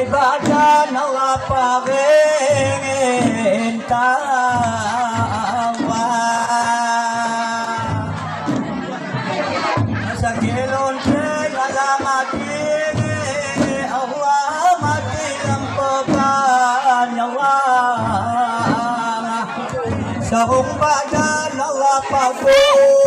badan Allah pagingin tawa sa kilon kay alamatin Allah mati ang paganyawa sa badan Allah pagingin